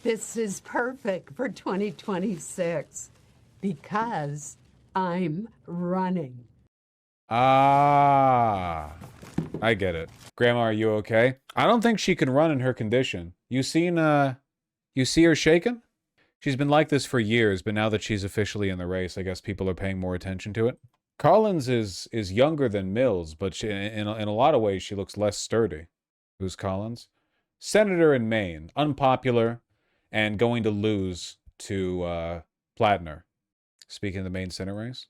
This is perfect for 2026 because I'm running. Ah, I get it. Grandma, are you okay? I don't think she can run in her condition. You see her shaking? She's been like this for years, but now that she's officially in the race, I guess people are paying more attention to it. Collins is younger than Mills, but she, in a lot of ways, she looks less sturdy. Who's Collins? Senator in Maine, unpopular, and going to lose to Platner. Speaking of the Maine Senate race.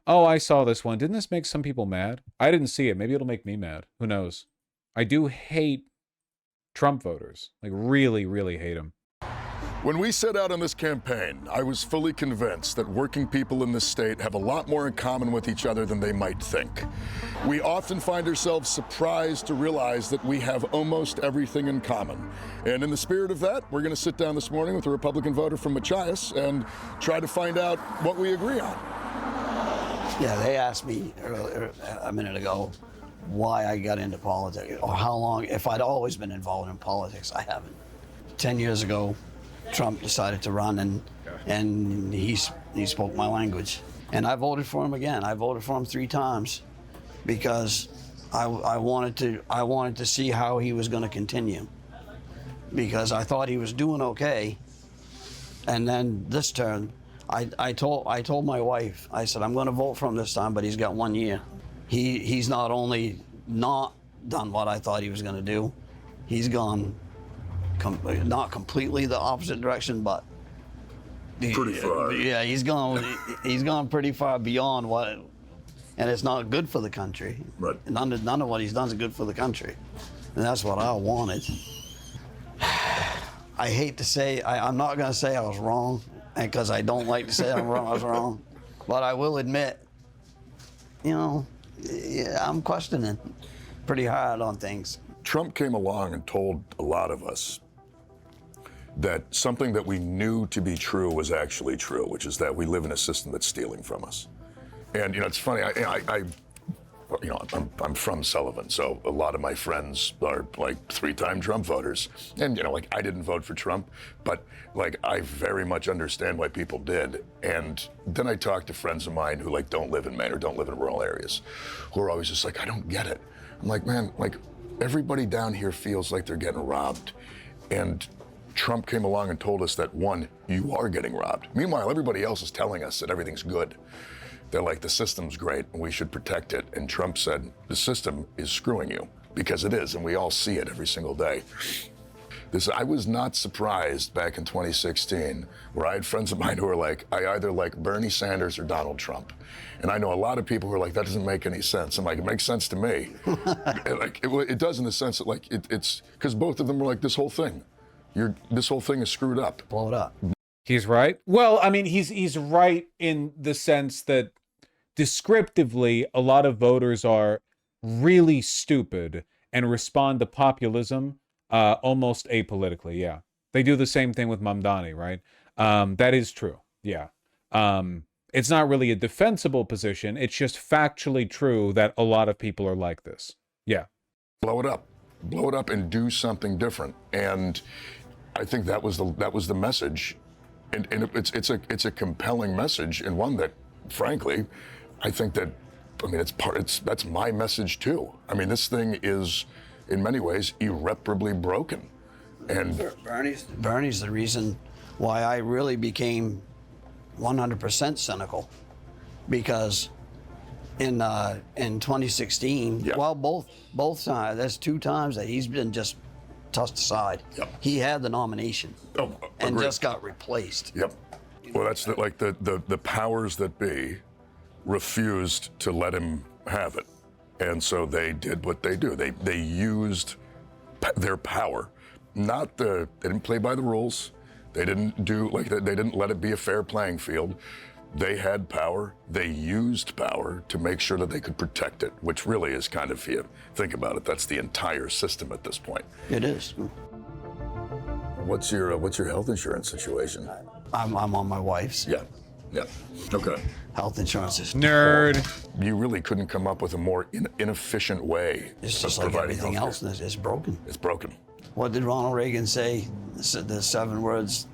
Oh, I saw this one. Didn't this make some people mad? I didn't see it. Maybe it'll make me mad. Who knows? I do hate Trump voters. Like, really, really hate them. When we set out on this campaign, I was fully convinced that working people in this state have a lot more in common with each other than they might think. We often find ourselves surprised to realize that we have almost everything in common. And in the spirit of that, we're going to sit down this morning with a Republican voter from Machias and try to find out what we agree on. Yeah, they asked me earlier, a minute ago, why I got into politics, or how long, if I'd always been involved in politics. I haven't. 10 years ago, Trump decided to run, and he spoke my language. And I voted for him again. I voted for him 3 times because I wanted to see how he was going to continue, because I thought he was doing okay. And then this turn, I told my wife, I said, I'm going to vote for him this time, but he's got 1 year. He's not only not done what I thought he was going to do, he's gone not completely the opposite direction, but Pretty far. Yeah, he's gone pretty far beyond what, and it's not good for the country. Right. None of what he's done is good for the country, and that's what I wanted. I hate to say, I'm not going to say I was wrong, because I don't like to say I was wrong, but I will admit, I'm questioning pretty hard on things. Trump came along and told a lot of us that something that we knew to be true was actually true, which is that we live in a system that's stealing from us. And it's funny. I'm from Sullivan, so a lot of my friends are like 3-time Trump voters, and I didn't vote for Trump, but I very much understand why people did. And then I talk to friends of mine who don't live in Maine or don't live in rural areas, who are always just I don't get it. I'm like, man, everybody down here feels like they're getting robbed, and Trump came along and told us that, one, you are getting robbed. Meanwhile, everybody else is telling us that everything's good. They're like, the system's great and we should protect it. And Trump said, the system is screwing you, because it is, and we all see it every single day. I was not surprised back in 2016, where I had friends of mine who were like, I either like Bernie Sanders or Donald Trump. And I know a lot of people who are like, that doesn't make any sense. I'm like, it makes sense to me. It does, in the sense that it's because both of them were like, this whole thing is screwed up. Blow it up. He's right. Well, I mean, he's right in the sense that descriptively, a lot of voters are really stupid and respond to populism almost apolitically. Yeah, they do the same thing with Mamdani, right? That is true. Yeah. It's not really a defensible position. It's just factually true that a lot of people are like this. Yeah. Blow it up and do something different. And I think that was the message. And it's a compelling message, and one that, frankly, I think that, that's my message too. I mean, this thing is, in many ways, irreparably broken. And Bernie's the reason why I really became 100% cynical, because in 2016, yeah. Well, both times, there's 2 times that he's been just tossed aside. Yep. He had the nomination and just got replaced. Yep. Well, that's the powers that be refused to let him have it, and so they did what they do. They used their power. They didn't play by the rules. They didn't do they didn't let it be a fair playing field. They had power. They used power to make sure that they could protect it, which really is kind of, if you think about it, that's the entire system at this point. It is. What's your health insurance situation? I'm on my wife's. Yeah. Okay. Health insurance is Nerd. You really couldn't come up with a more inefficient way. It's just of like providing everything healthcare. else. It's broken. It's broken. What did Ronald Reagan say? The 7 words.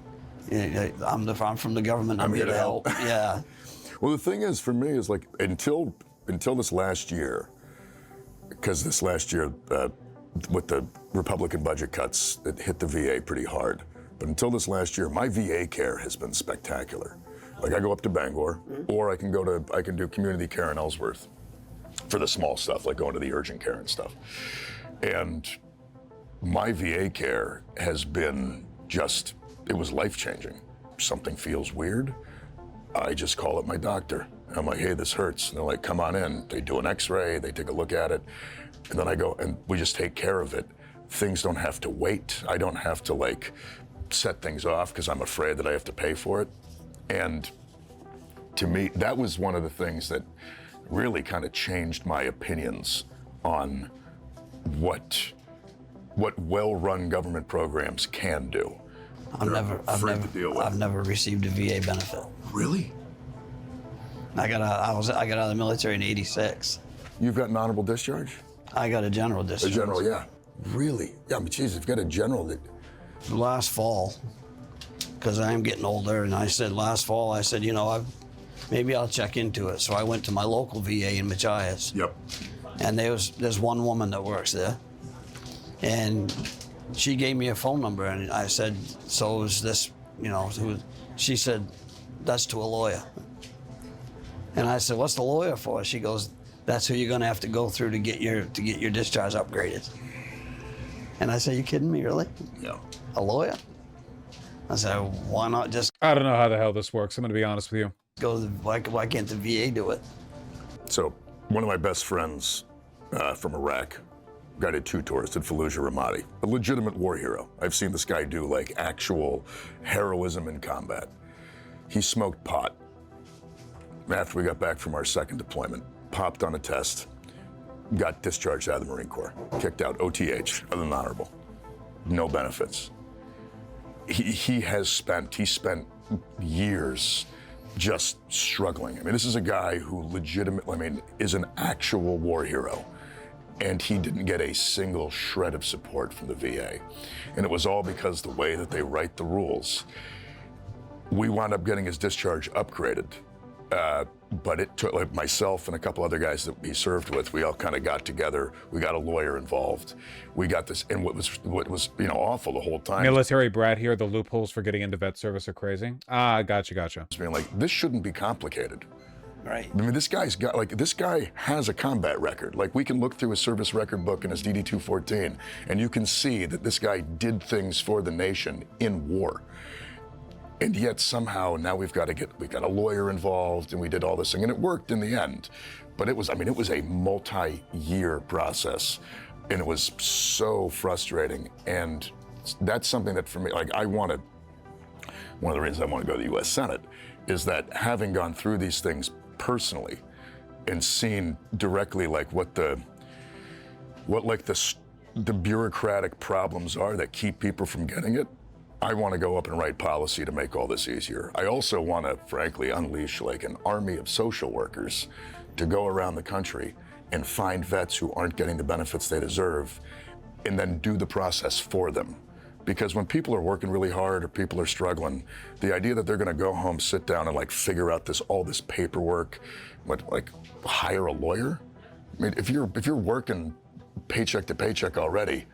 I'm from the government. I'm here to help. Yeah. Well, the thing is, for me, is like until this last year, because this last year with the Republican budget cuts, it hit the VA pretty hard. But until this last year, my VA care has been spectacular. Like I go up to Bangor, or I can do community care in Ellsworth for the small stuff, like going to the urgent care and stuff. And my VA care has been it was life-changing. Something feels weird, I just call up my doctor. I'm like, hey, this hurts. And they're like, come on in. They do an x-ray, they take a look at it, and then I go, and we just take care of it. Things don't have to wait. I don't have to like set things off because I'm afraid that I have to pay for it. And to me, that was one of the things that really kind of changed my opinions on what well-run government programs can do. I've never received a VA benefit. Really? I got out of the military in '86. You've got an honorable discharge? I got a general discharge. A general, yeah. Really? Yeah, but geez, you've got a general that... Last fall, because I am getting older, and last fall, I said, maybe I'll check into it. So I went to my local VA in Machias. Yep. And there's one woman that works there. And she gave me a phone number, and I said, so is this, she said, that's to a lawyer. And I said, what's the lawyer for? She goes, that's who you're gonna have to go through to get your discharge upgraded. And I said, you kidding me, really? Yeah. A lawyer? I said, why not just I don't know how the hell this works. I'm going to be honest with you. go to why can't the VA do it? So one of my best friends from Iraq, guy did 2 tours, did Fallujah Ramadi, a legitimate war hero. I've seen this guy do like actual heroism in combat. He smoked pot. After we got back from our 2nd deployment, popped on a test, got discharged out of the Marine Corps, kicked out, OTH, other than honorable, no benefits. He spent years just struggling. I mean, this is a guy who legitimately, is an actual war hero. And he didn't get a single shred of support from the VA. And it was all because the way that they write the rules. We wound up getting his discharge upgraded. But it took, like myself and a couple other guys that he served with, we all kind of got together. We got a lawyer involved. We got this, and what was awful the whole time. Military brat here, the loopholes for getting into vet service are crazy. Ah, gotcha. Being like, this shouldn't be complicated. Right. I mean, this guy has a combat record. Like, we can look through his service record book and his DD-214, and you can see that this guy did things for the nation in war. And yet somehow now we got a lawyer involved, and we did all this thing, and it worked in the end. But it was a multi-year process, and it was so frustrating. And that's something that for me, like one of the reasons I want to go to the U.S. Senate is that having gone through these things personally and seen directly like what the bureaucratic problems are that keep people from getting it, I want to go up and write policy to make all this easier. I also want to, frankly, unleash like an army of social workers to go around the country and find vets who aren't getting the benefits they deserve and then do the process for them. Because when people are working really hard or people are struggling, the idea that they're going to go home, sit down, and like figure out all this paperwork, like hire a lawyer. I mean, if you're working paycheck to paycheck already,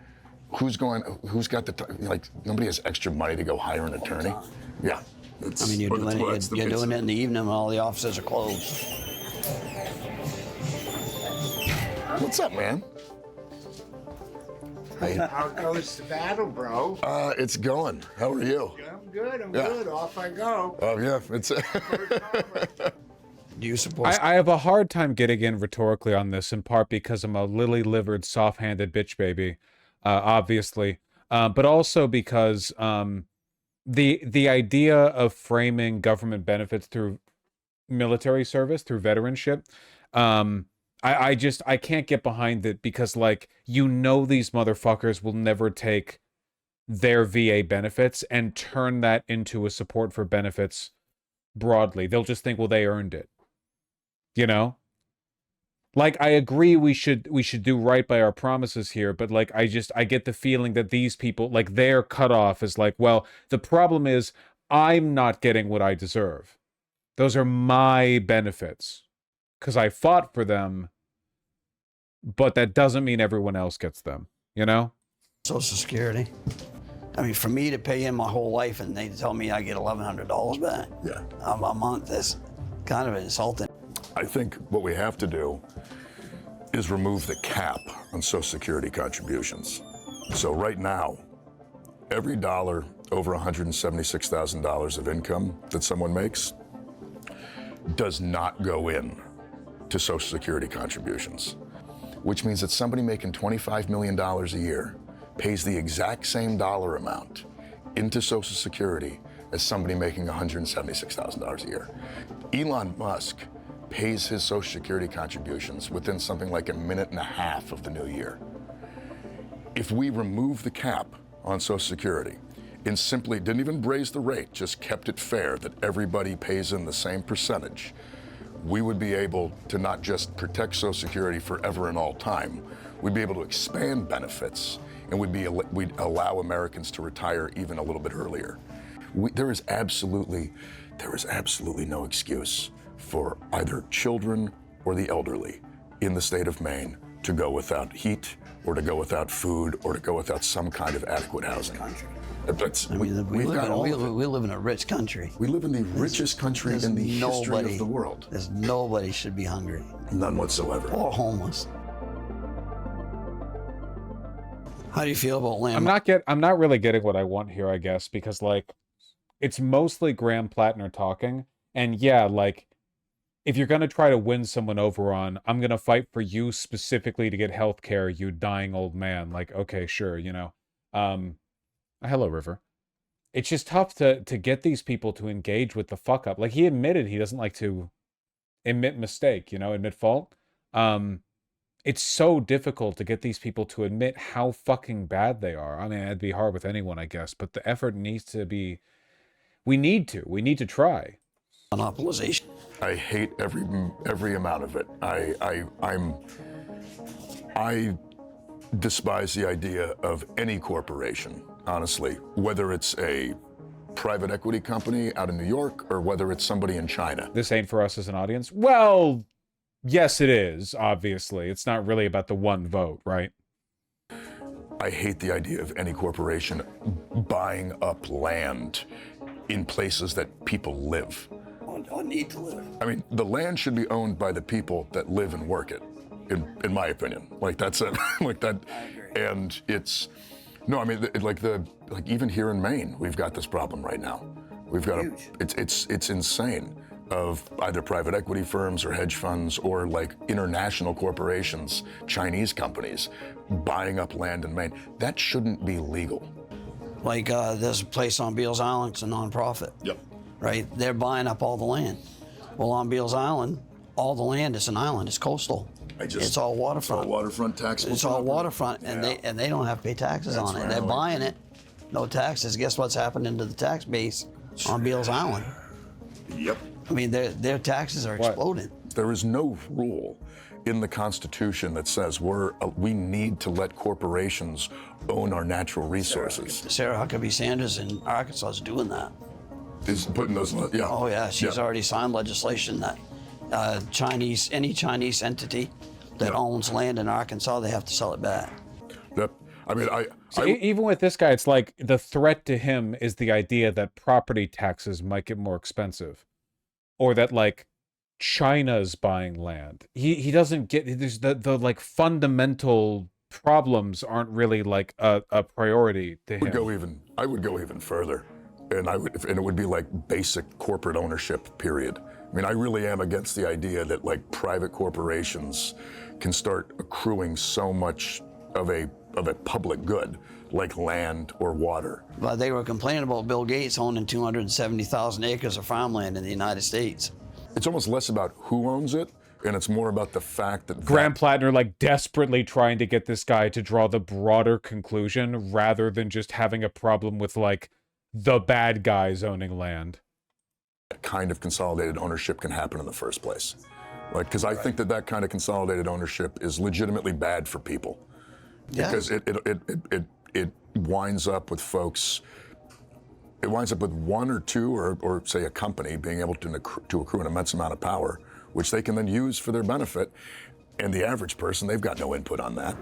who's got the time? Like, nobody has extra money to go hire an attorney. Yeah. I mean, you're doing it in the evening when all the offices are closed. What's up, man? How goes the battle, bro? It's going. How are you? I'm good. I'm good. Off I go. Oh yeah, it's. Do you support? I have a hard time getting in rhetorically on this, in part because I'm a lily-livered, soft-handed bitch baby, obviously, but also because the idea of framing government benefits through military service, through veteranship, I can't get behind it because, like, these motherfuckers will never take their VA benefits and turn that into a support for benefits broadly. They'll just think, well, they earned it. You know? Like, I agree we should do right by our promises here, but like I get the feeling that these people, like, their cutoff is like, well, the problem is I'm not getting what I deserve. Those are my benefits because I fought for them, but that doesn't mean everyone else gets them, you know? Social Security. I mean, for me to pay in my whole life and they tell me I get $1,100 back a month, is kind of insulting. I think what we have to do is remove the cap on Social Security contributions. So right now, every dollar over $176,000 of income that someone makes does not go in to Social Security contributions, which means that somebody making $25 million a year pays the exact same dollar amount into Social Security as somebody making $176,000 a year. Elon Musk pays his Social Security contributions within something like a minute and a half of the new year. If we remove the cap on Social Security and simply didn't even raise the rate, just kept it fair that everybody pays in the same percentage, we would be able to not just protect Social Security forever and all time, we'd be able to expand benefits, and we'd allow Americans to retire even a little bit earlier. There is absolutely no excuse for either children or the elderly in the state of Maine to go without heat or to go without food or to go without some kind of adequate housing. We live in a rich country. We live in the richest country in the history of the world. There's nobody should be hungry. None whatsoever. Or homeless. How do you feel about land? I'm not really getting what I want here, I guess, because like it's mostly Graham Plattner talking, and yeah, like if you're gonna try to win someone over on, I'm gonna fight for you specifically to get health care, you dying old man. Like, okay, sure, you know. Hello, River. It's just tough to get these people to engage with the fuck up. Like he admitted he doesn't like to admit mistake, you know, admit fault. It's so difficult to get these people to admit how fucking bad they are. I mean, it'd be hard with anyone, I guess, but the effort needs to be. We need to try. Monopolization. I hate every amount of it. I despise the idea of any corporation, honestly, whether it's a private equity company out in New York or whether it's somebody in China. This ain't for us as an audience. Well, yes, it is, obviously. It's not really about the one vote, right? I hate the idea of any corporation buying up land in places that people live. Or need to live. I mean, the land should be owned by the people that live and work it, in my opinion. Like, that's it. Like that. And it's, no, I mean, like even here in Maine, we've got this problem right now. We've got it's insane. Of either private equity firms or hedge funds or like international corporations, Chinese companies, buying up land in Maine. That shouldn't be legal. Like there's a place on Beals Island, it's a nonprofit. Yep. Right? They're buying up all the land. Well, on Beals Island, all the land is an island, it's coastal. It's all waterfront. It's all waterfront taxable. It's all waterfront, and they don't have to pay taxes on it. They're buying it, no taxes. Guess what's happening to the tax base on Beals Island? Yep. I mean, their taxes are exploding. There is no rule in the Constitution that says we need to let corporations own our natural reasons. Sarah Huckabee Sanders in Arkansas is doing that. Is putting those, yeah. Oh yeah, she's already signed legislation that any Chinese entity that owns land in Arkansas, they have to sell it back. Yep. I mean, even with this guy, it's like the threat to him is the idea that property taxes might get more expensive. Or that like China's buying land. He doesn't get there's the like fundamental problems aren't really like a priority to him. I would go even further. And it would be like basic corporate ownership, period. I mean, I really am against the idea that like private corporations can start accruing so much of a public good like land or water. But they were complaining about Bill Gates owning 270,000 acres of farmland in the United States. It's almost less about who owns it, and it's more about the fact that Graham Plattner like desperately trying to get this guy to draw the broader conclusion rather than just having a problem with like the bad guys owning land. Kind of consolidated ownership can happen in the first place. Like, because I think that kind of consolidated ownership is legitimately bad for people. Yeah. Because it winds up with folks. It winds up with one or two, or say a company being able to accrue an immense amount of power, which they can then use for their benefit. And the average person, they've got no input on that.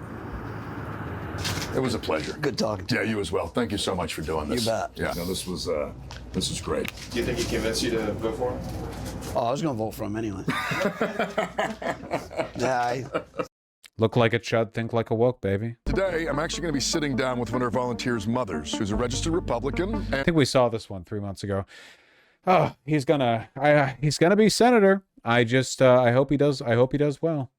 It was a pleasure. Good talking to you. Yeah, you as well. Thank you so much for doing this. You bet. Yeah, no, this was great. Do you think he convinced you to vote for him? Oh, I was going to vote for him anyway. Yeah, Look like a chud, think like a woke, baby. Today, I'm actually going to be sitting down with one of our volunteers' mothers, who's a registered Republican. I think we saw this one 3 months ago. Oh, he's gonna be senator. I hope he does well.